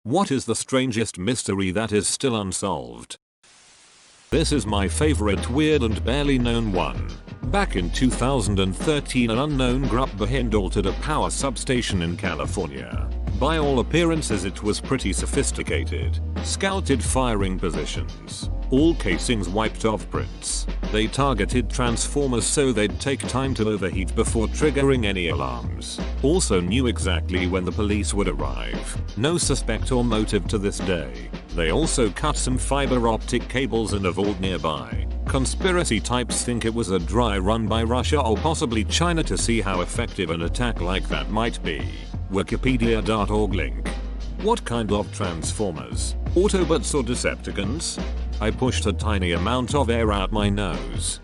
What is the strangest mystery that is still unsolved? This is my favorite weird and barely known one. Back in 2013, an unknown group behind altered a power substation in California. By all appearances it was pretty sophisticated. Scouted firing positions. All casings wiped off prints. They targeted transformers so they'd take time to overheat before triggering any alarms. Also knew exactly when the police would arrive. No suspect or motive to this day. They also cut some fiber optic cables in a vault nearby. Conspiracy types think it was a dry run by Russia or possibly China to see how effective an attack like that might be. Wikipedia.org link. What kind of transformers? Autobots or Decepticons? I pushed a tiny amount of air out my nose.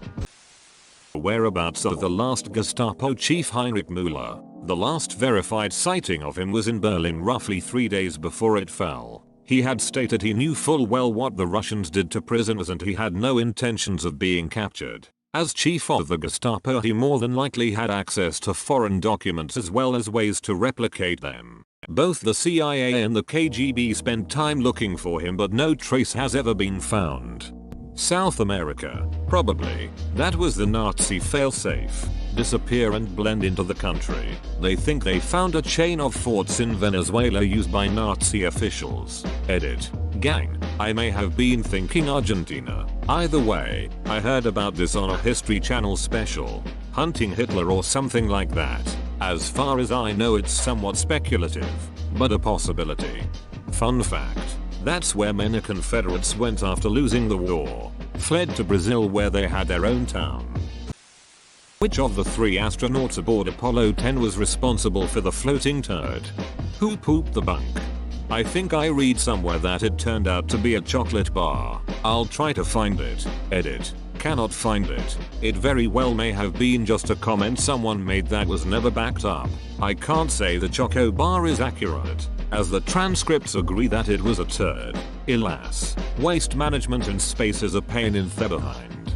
Whereabouts of the last Gestapo chief Heinrich Müller. The last verified sighting of him was in Berlin roughly 3 days before it fell. He had stated he knew full well what the Russians did to prisoners and he had no intentions of being captured. As chief of the Gestapo, he more than likely had access to foreign documents as well as ways to replicate them. Both the CIA and the KGB spent time looking for him, but no trace has ever been found. South America. Probably. That was the Nazi failsafe. Disappear and blend into the country. They think they found a chain of forts in Venezuela used by Nazi officials. Edit. Gang. I may have been thinking Argentina. Either way, I heard about this on a History Channel special. Hunting Hitler or something like that. As far as I know, it's somewhat speculative, but a possibility. Fun fact. That's where many Confederates went after losing the war. Fled to Brazil where they had their own town. Which of the 3 astronauts aboard Apollo 10 was responsible for the floating turd? Who pooped the bunk? I think I read somewhere that it turned out to be a chocolate bar. I'll try to find it. Edit. Cannot find it. It very well may have been just a comment someone made that was never backed up. I can't say the Choco Bar is accurate, as the transcripts agree that it was a turd. Alas, waste management in space is a pain in the behind.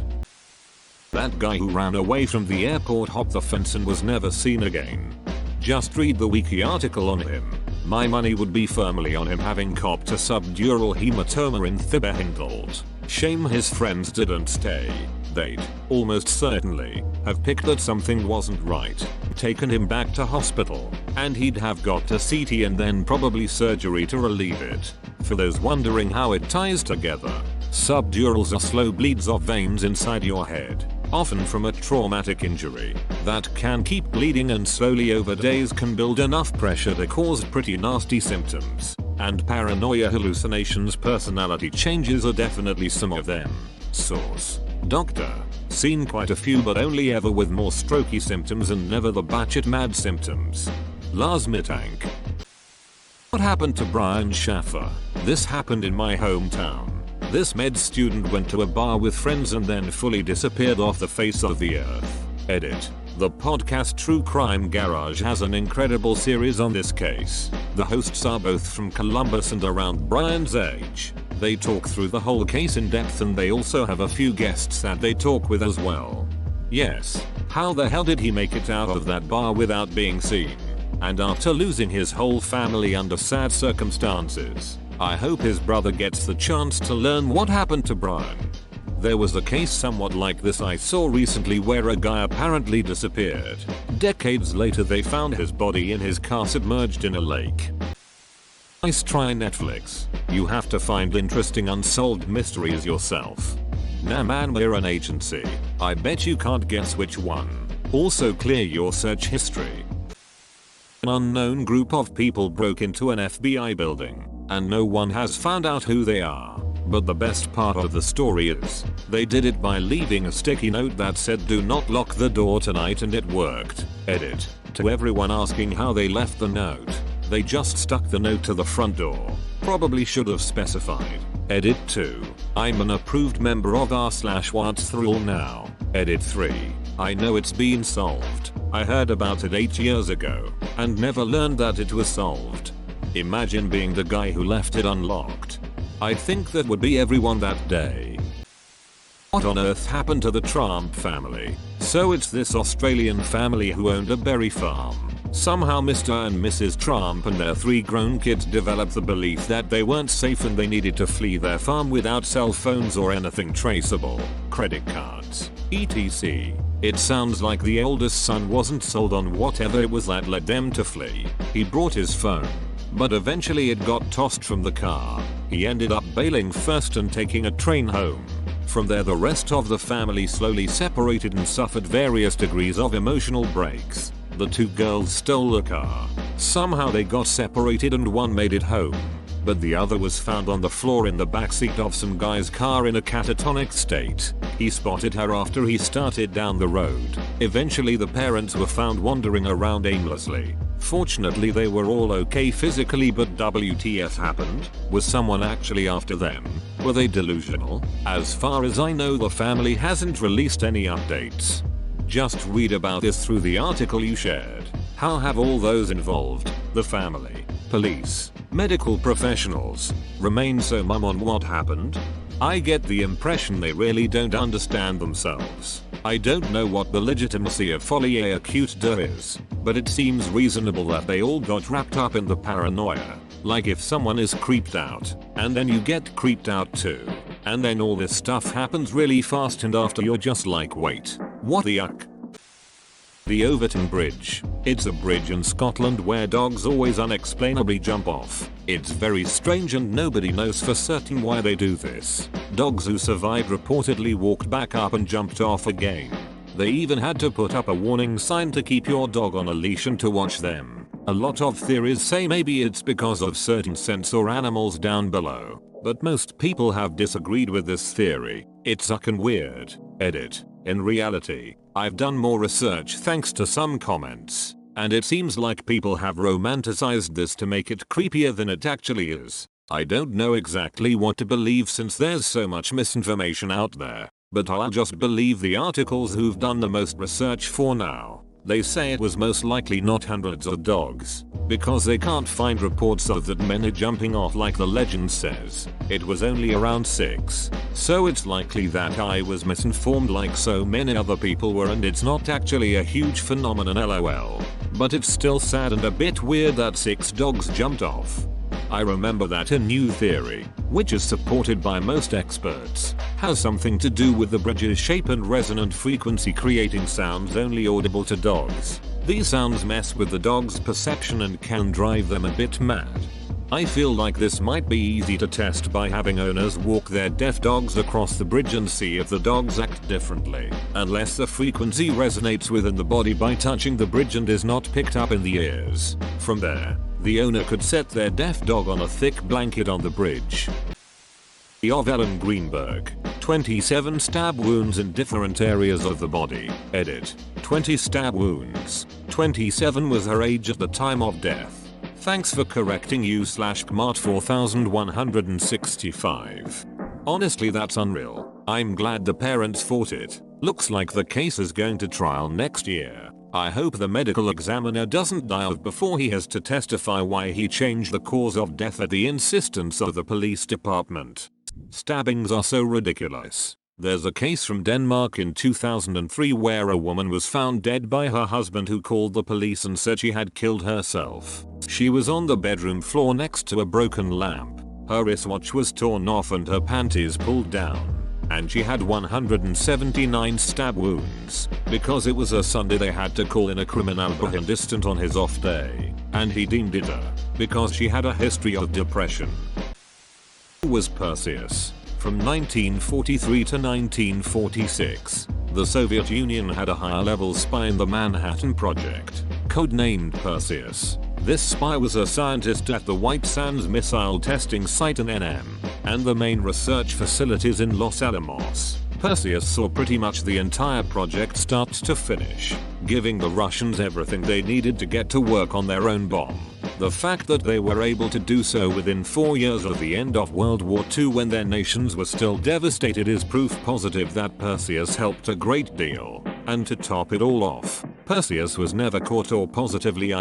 That guy who ran away from the airport hopped the fence and was never seen again. Just read the wiki article on him. My money would be firmly on him having copped a subdural hematoma in the behind. Shame his friends didn't stay. They'd, almost certainly, have picked that something wasn't right, taken him back to hospital, and he'd have got a CT and then probably surgery to relieve it. For those wondering how it ties together, subdurals are slow bleeds of veins inside your head, often from a traumatic injury, that can keep bleeding and slowly over days can build enough pressure to cause pretty nasty symptoms. And paranoia, hallucinations, personality changes are definitely some of them. Source. Doctor. Seen quite a few but only ever with more strokey symptoms and never the batshit mad symptoms. Lars Mittank. What happened to Brian Shaffer? This happened in my hometown. This med student went to a bar with friends and then fully disappeared off the face of the earth. Edit. The podcast True Crime Garage has an incredible series on this case. The hosts are both from Columbus and around Brian's age. They talk through the whole case in depth and they also have a few guests that they talk with as well. Yes, how the hell did he make it out of that bar without being seen? And after losing his whole family under sad circumstances, I hope his brother gets the chance to learn what happened to Brian. There was a case somewhat like this I saw recently where a guy apparently disappeared. Decades later they found his body in his car submerged in a lake. Nice try, Netflix. You have to find interesting unsolved mysteries yourself. Nah man, we're an agency. I bet you can't guess which one. Also clear your search history. An unknown group of people broke into an FBI building, and no one has found out who they are. But the best part of the story is, they did it by leaving a sticky note that said do not lock the door tonight, and it worked. Edit. To everyone asking how they left the note, they just stuck the note to the front door. Probably should have specified. Edit 2. I'm an approved member of r/what's through now. Edit 3. I know it's been solved. I heard about it 8 years ago, and never learned that it was solved. Imagine being the guy who left it unlocked. I think that would be everyone that day. What on earth happened to the Trump family? So it's this Australian family who owned a berry farm. Somehow Mr. and Mrs. Trump and their 3 grown kids developed the belief that they weren't safe and they needed to flee their farm without cell phones or anything traceable, credit cards, etc. It sounds like the oldest son wasn't sold on whatever it was that led them to flee. He brought his phone, but eventually it got tossed from the car. He ended up bailing first and taking a train home. From there the rest of the family slowly separated and suffered various degrees of emotional breaks. The 2 girls stole the car. Somehow they got separated and one made it home, but the other was found on the floor in the backseat of some guy's car in a catatonic state. He spotted her after he started down the road. Eventually the parents were found wandering around aimlessly. Fortunately they were all okay physically, but WTF happened? Was someone actually after them? Were they delusional? As far as I know the family hasn't released any updates. Just read about this through the article you shared. How have all those involved, the family, police, medical professionals, remained so mum on what happened? I get the impression they really don't understand themselves. I don't know what the legitimacy of folie acute de is, but it seems reasonable that they all got wrapped up in the paranoia. Like if someone is creeped out, and then you get creeped out too. And then all this stuff happens really fast and after you're just like, wait, what the yuck? The Overtoun Bridge. It's a bridge in Scotland where dogs always unexplainably jump off. It's very strange and nobody knows for certain why they do this. Dogs who survived reportedly walked back up and jumped off again. They even had to put up a warning sign to keep your dog on a leash and to watch them. A lot of theories say maybe it's because of certain scents or animals down below, but most people have disagreed with this theory. It's fucking weird. Edit. In reality, I've done more research thanks to some comments, and it seems like people have romanticized this to make it creepier than it actually is. I don't know exactly what to believe since there's so much misinformation out there, but I'll just believe the articles who've done the most research for now. They say it was most likely not hundreds of dogs, because they can't find reports of that many jumping off like the legend says. It was only around 6. So it's likely that I was misinformed like so many other people were, and it's not actually a huge phenomenon, lol. But it's still sad and a bit weird that 6 dogs jumped off. I remember that a new theory, which is supported by most experts, has something to do with the bridge's shape and resonant frequency creating sounds only audible to dogs. These sounds mess with the dog's perception and can drive them a bit mad. I feel like this might be easy to test by having owners walk their deaf dogs across the bridge and see if the dogs act differently, unless the frequency resonates within the body by touching the bridge and is not picked up in the ears. From there, the owner could set their deaf dog on a thick blanket on the bridge. Of Ellen Greenberg. 27 stab wounds in different areas of the body. Edit. 20 stab wounds. 27 was her age at the time of death. Thanks for correcting u/kmart4165. Honestly, that's unreal. I'm glad the parents fought it. Looks like the case is going to trial next year. I hope the medical examiner doesn't die of before he has to testify why he changed the cause of death at the insistence of the police department. Stabbings are so ridiculous. There's a case from Denmark in 2003 where a woman was found dead by her husband, who called the police and said she had killed herself. She was on the bedroom floor next to a broken lamp. Her wristwatch was torn off and her panties pulled down. And she had 179 stab wounds. Because it was a Sunday, they had to call in a criminal assistant on his off day. And he deemed it her, because she had a history of depression. Who was Perseus? From 1943 to 1946, the Soviet Union had a higher-level spy in the Manhattan Project, codenamed Perseus. This spy was a scientist at the White Sands missile testing site in NM, and the main research facilities in Los Alamos. Perseus saw pretty much the entire project start to finish, giving the Russians everything they needed to get to work on their own bomb. The fact that they were able to do so within 4 years of the end of World War II, when their nations were still devastated, is proof positive that Perseus helped a great deal. And to top it all off, Perseus was never caught or positively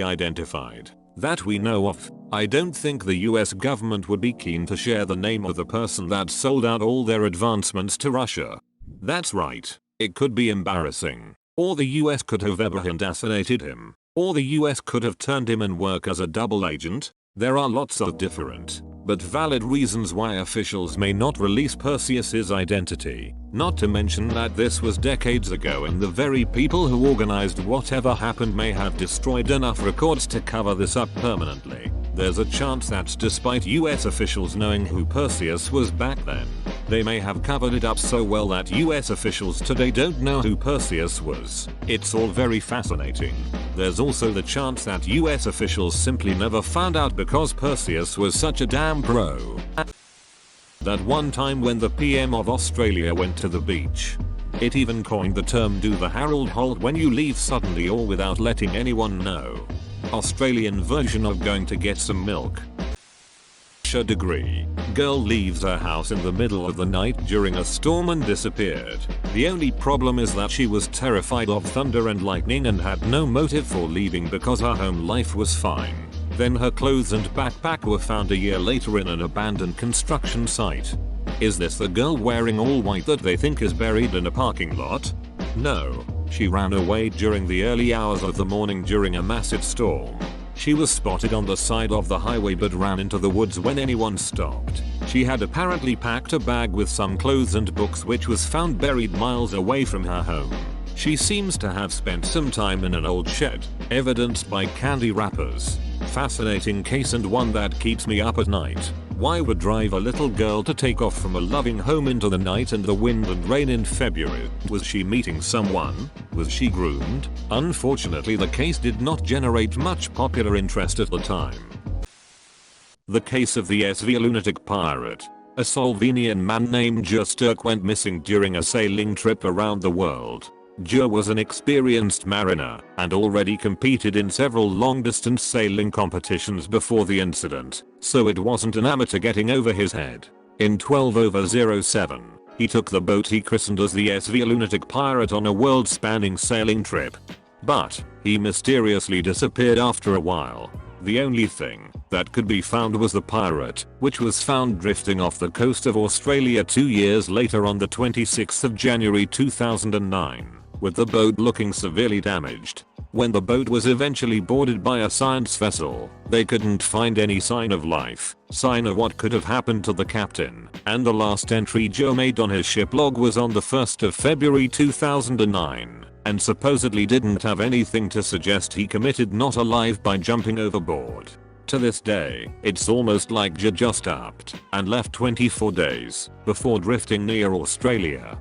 identified. That we know of. I don't think the US government would be keen to share the name of the person that sold out all their advancements to Russia. That's right. It could be embarrassing. Or the US could have ever assassinated him. Or the US could have turned him and work as a double agent. There are lots of different, but valid reasons why officials may not release Perseus's identity. Not to mention that this was decades ago and the very people who organized whatever happened may have destroyed enough records to cover this up permanently. There's a chance that despite US officials knowing who Perseus was back then, they may have covered it up so well that US officials today don't know who Perseus was. It's all very fascinating. There's also the chance that US officials simply never found out because Perseus was such a damn pro. That one time when the PM of Australia went to the beach. It even coined the term do the Harold Holt when you leave suddenly or without letting anyone know. Australian version of going to get some milk. Degree. Girl leaves her house in the middle of the night during a storm and disappeared. The only problem is that she was terrified of thunder and lightning and had no motive for leaving because her home life was fine. Then her clothes and backpack were found a year later in an abandoned construction site. Is this the girl wearing all white that they think is buried in a parking lot? No. She ran away during the early hours of the morning during a massive storm. She was spotted on the side of the highway but ran into the woods when anyone stopped. She had apparently packed a bag with some clothes and books which was found buried miles away from her home. She seems to have spent some time in an old shed, evidenced by candy wrappers. Fascinating case and one that keeps me up at night. Why would drive a little girl to take off from a loving home into the night and the wind and rain in February? Was she meeting someone? Was she groomed? Unfortunately, the case did not generate much popular interest at the time. The case of the SV Lunatic Pirate. A Slovenian man named Sturk went missing during a sailing trip around the world. Was an experienced mariner and already competed in several long-distance sailing competitions before the incident, so it wasn't an amateur getting over his head. In 12/07, he took the boat he christened as the SV Lunatic Pirate on a world-spanning sailing trip. But he mysteriously disappeared after a while. The only thing that could be found was the pirate, which was found drifting off the coast of Australia 2 years later on the 26th of January 2009. With the boat looking severely damaged. When the boat was eventually boarded by a science vessel, they couldn't find any sign of life, sign of what could have happened to the captain, and the last entry Joe made on his ship log was on the 1st of February 2009, and supposedly didn't have anything to suggest he committed not alive by jumping overboard. To this day, it's almost like Joe just upped and left 24 days before drifting near Australia.